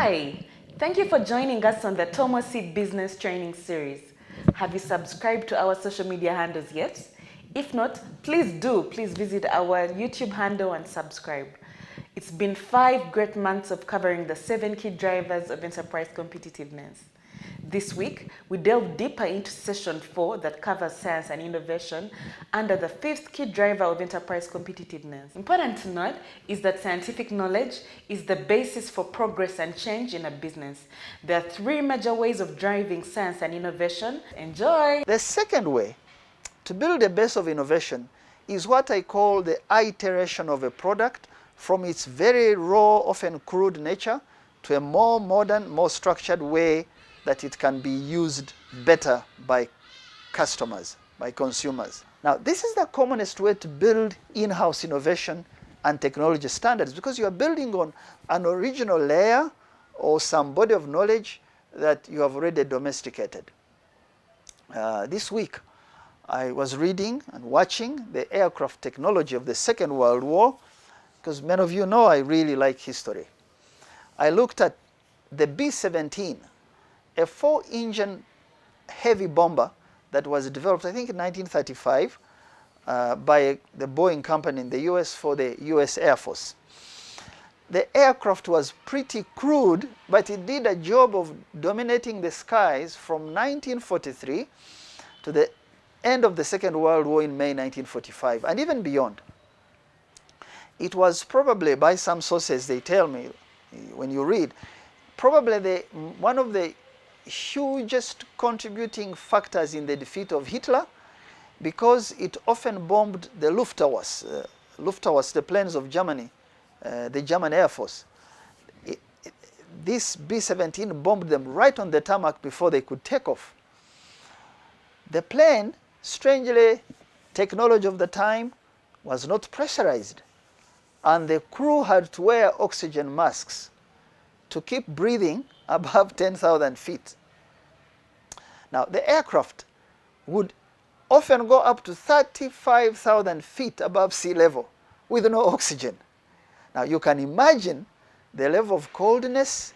Hi, thank you for joining us on the Tomo C Business Training Series. Have you subscribed to our social media handles yet? If not, please do. Please visit our YouTube handle and subscribe. It's been 5 great months of covering the 7 key drivers of enterprise competitiveness. This week, we delve deeper into session 4 that covers science and innovation under the 5th key driver of enterprise competitiveness. Important to note is that scientific knowledge is the basis for progress and change in a business. There are 3 major ways of driving science and innovation. Enjoy! The second way to build a base of innovation is what I call the iteration of a product from its very raw, often crude nature to a more modern, more structured way that it can be used better by customers, by consumers. Now, this is the commonest way to build in-house innovation and technology standards, because you are building on an original layer or some body of knowledge that you have already domesticated. This week, I was reading and watching the aircraft technology of the Second World War, because many of you know I really like history. I looked at the B17, a 4-engine heavy bomber that was developed, I think, in 1935 by the Boeing company in the US for the US Air Force. The aircraft was pretty crude, but it did a job of dominating the skies from 1943 to the end of the Second World War in May 1945, and even beyond. It was probably, by some sources they tell me, when you read, probably one of the hugest contributing factors in the defeat of Hitler, because it often bombed the Luftwaffe, the planes of Germany, the German Air Force. This B-17 bombed them right on the tarmac before they could take off. The plane, strangely, technology of the time, was not pressurized, and the crew had to wear oxygen masks to keep breathing above 10,000 feet. Now, the aircraft would often go up to 35,000 feet above sea level with no oxygen. Now, you can imagine the level of coldness,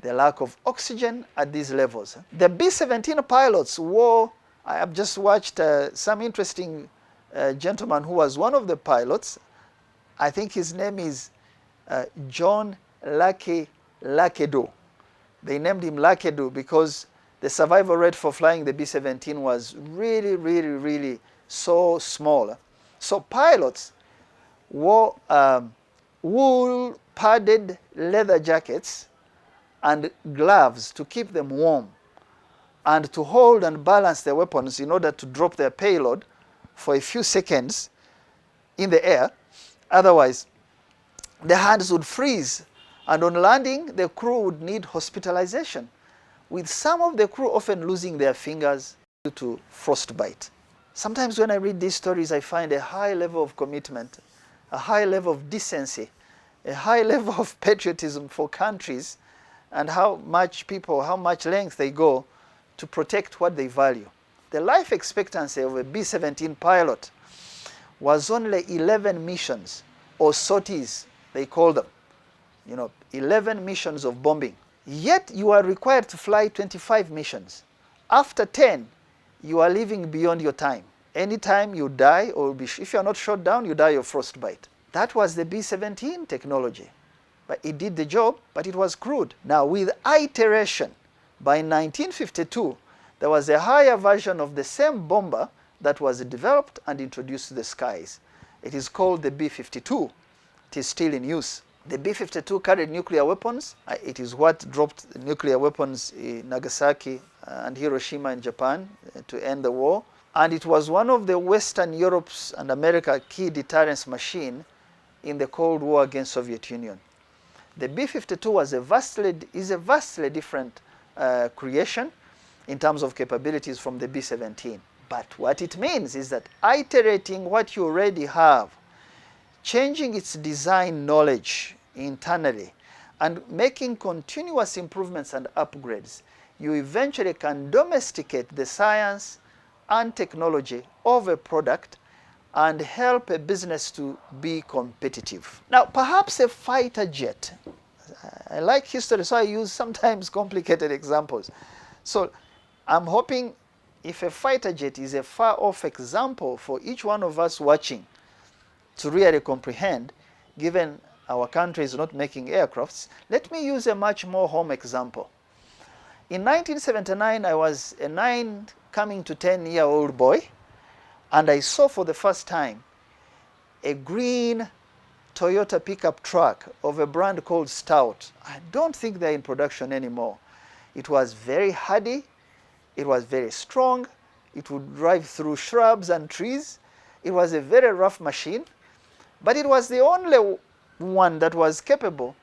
the lack of oxygen at these levels. The B-17 pilots wore, I have just watched some interesting gentleman who was one of the pilots. I think his name is John Lakedo. They named him Lakedo because the survival rate for flying the B-17 was really so small. So pilots wore wool padded leather jackets and gloves to keep them warm and to hold and balance their weapons in order to drop their payload for a few seconds in the air. Otherwise, the hands would freeze, and on landing, the crew would need hospitalization, with some of the crew often losing their fingers due to frostbite. Sometimes when I read these stories, I find a high level of commitment, a high level of decency, a high level of patriotism for countries, and how much length they go to protect what they value. The life expectancy of a B-17 pilot was only 11 missions, or sorties, they call them. 11 missions of bombing. Yet you are required to fly 25 missions. After 10, you are living beyond your time. Anytime you die, or if you are not shot down, you die of frostbite. That was the B-17 technology. But it did the job, but it was crude. Now, with iteration, by 1952, there was a higher version of the same bomber that was developed and introduced to the skies. It is called the B-52. It is still in use. The B-52 carried nuclear weapons. It is what dropped the nuclear weapons in Nagasaki and Hiroshima in Japan to end the war. And it was one of the Western Europe's and America key deterrence machine in the Cold War against Soviet Union. The B-52 is a vastly different creation in terms of capabilities from the B-17. But what it means is that iterating what you already have, changing its design knowledge internally, and making continuous improvements and upgrades, you eventually can domesticate the science and technology of a product and help a business to be competitive. Now, perhaps a fighter jet I like history, so I use sometimes complicated examples. So I'm hoping if a fighter jet is a far-off example for each one of us watching to really comprehend, given our country is not making aircrafts, let me use a much more home example. In 1979, I was a 9 coming to 10-year-old boy, and I saw for the first time a green Toyota pickup truck of a brand called Stout. I don't think they're in production anymore. It was very hardy, it was very strong, it would drive through shrubs and trees. It was a very rough machine, but it was the only one that was capable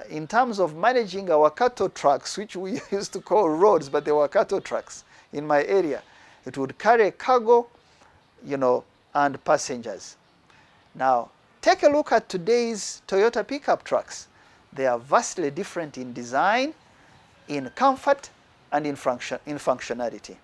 in terms of managing our cattle trucks, which we used to call roads, but they were cattle trucks in my area. It would carry cargo, and passengers. Now, take a look at today's Toyota pickup trucks. They are vastly different in design, in comfort, and in functionality.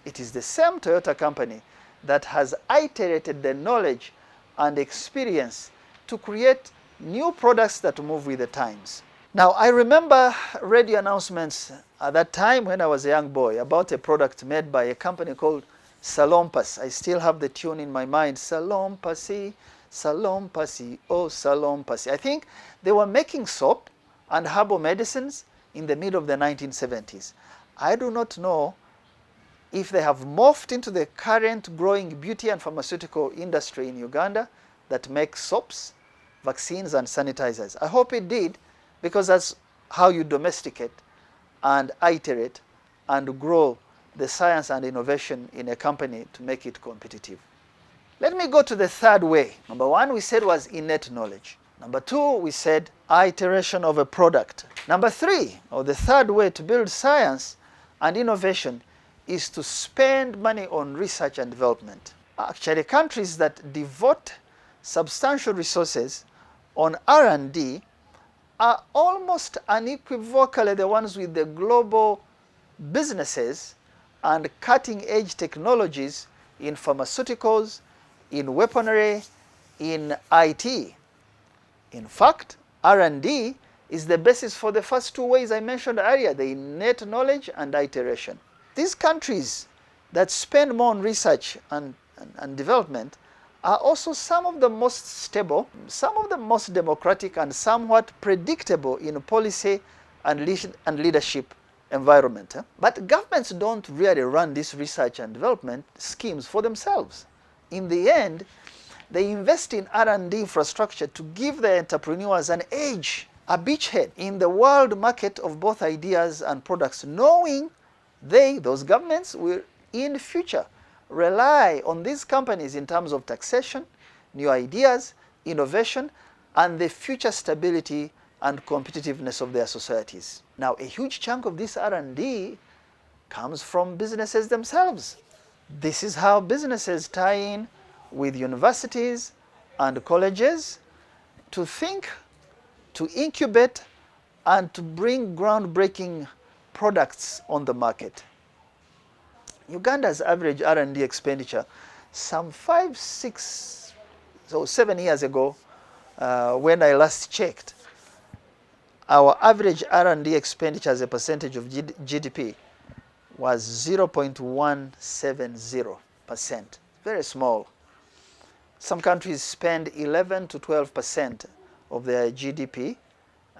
It is the same Toyota company that has iterated the knowledge and experience to create new products that move with the times. Now, I remember radio announcements at that time when I was a young boy about a product made by a company called Salompas. I still have the tune in my mind, Salompasi, Salompasi, oh Salompasi. I think they were making soap and herbal medicines in the middle of the 1970s. I do not know if they have morphed into the current growing beauty and pharmaceutical industry in Uganda that makes soaps, vaccines, and sanitizers. I hope it did, because that's how you domesticate and iterate and grow the science and innovation in a company to make it competitive. Let me go to the third way. Number one, we said was innate knowledge. Number two, we said iteration of a product. Number three, or the third way to build science and innovation, is to spend money on research and development. Actually, countries that devote substantial resources on R&D are almost unequivocally the ones with the global businesses and cutting-edge technologies in pharmaceuticals, in weaponry, in IT. In fact, R&D is the basis for the first two ways I mentioned earlier, the innate knowledge and iteration. These countries that spend more on research and development are also some of the most stable, some of the most democratic, and somewhat predictable in policy and leadership environment. But governments don't really run these research and development schemes for themselves. In the end, they invest in R&D infrastructure to give their entrepreneurs an edge, a beachhead in the world market of both ideas and products, knowing those governments, will in future rely on these companies in terms of taxation, new ideas, innovation, and the future stability and competitiveness of their societies. Now, a huge chunk of this R&D comes from businesses themselves. This is how businesses tie in with universities and colleges to think, to incubate, and to bring groundbreaking products on the market. Uganda's average R&D expenditure, some 7 years ago, when I last checked, our average R&D expenditure as a percentage of GDP was 0.170%. Very small. Some countries spend 11 to 12% of their GDP,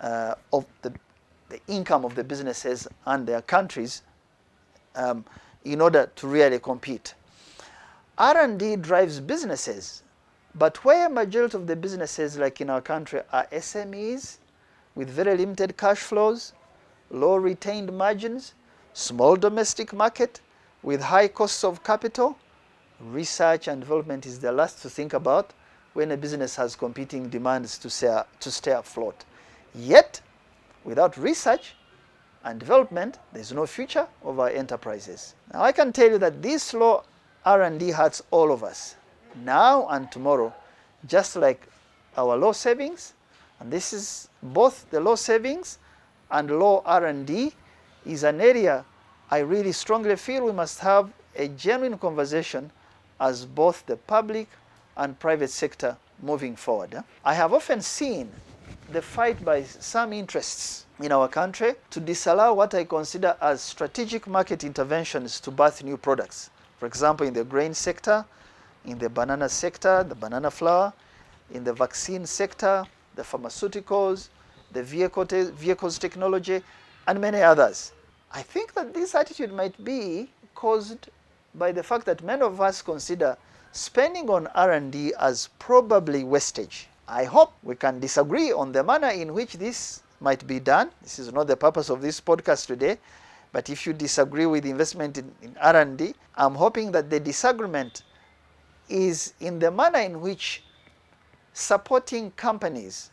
of the income of the businesses and their countries, in order to really compete. R&D drives businesses, but where a majority of the businesses, like in our country, are SMEs with very limited cash flows, low retained margins, small domestic market with high costs of capital, research and development is the last to think about when a business has competing demands to stay afloat. Yet, without research and development, there's no future of our enterprises. Now, I can tell you that this slow R&D hurts all of us, now and tomorrow, just like our low savings. And this is both the low savings and low R&D is an area I really strongly feel we must have a genuine conversation as both the public and private sector moving forward. I have often seen the fight by some interests in our country to disallow what I consider as strategic market interventions to birth new products. For example, in the grain sector, in the banana sector, the banana flour, in the vaccine sector, the pharmaceuticals, the vehicles technology, and many others. I think that this attitude might be caused by the fact that many of us consider spending on R&D as probably wastage. I hope we can disagree on the manner in which this might be done. This is not the purpose of this podcast today, but if you disagree with investment in R&D, I'm hoping that the disagreement is in the manner in which supporting companies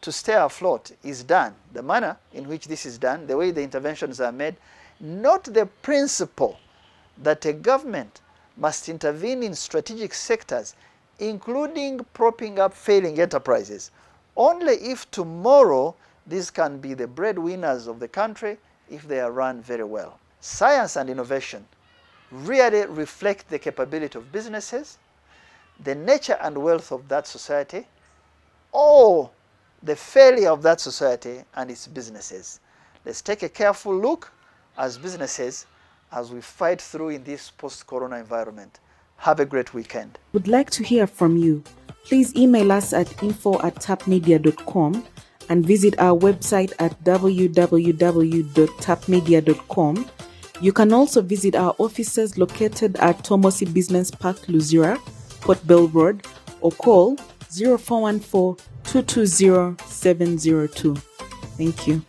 to stay afloat is done, the manner in which this is done, the way the interventions are made, not the principle that a government must intervene in strategic sectors, including propping up failing enterprises, only if tomorrow these can be the breadwinners of the country if they are run very well. Science and innovation really reflect the capability of businesses, the nature and wealth of that society, or the failure of that society and its businesses. Let's take a careful look as businesses as we fight through in this post-corona environment. Have a great weekend. Would like to hear from you. Please email us at info@tapmedia.com and visit our website at www.tapmedia.com. You can also visit our offices located at Tomosi Business Park, Luzira, Port Bell Road, or call 0414-220-702. Thank you.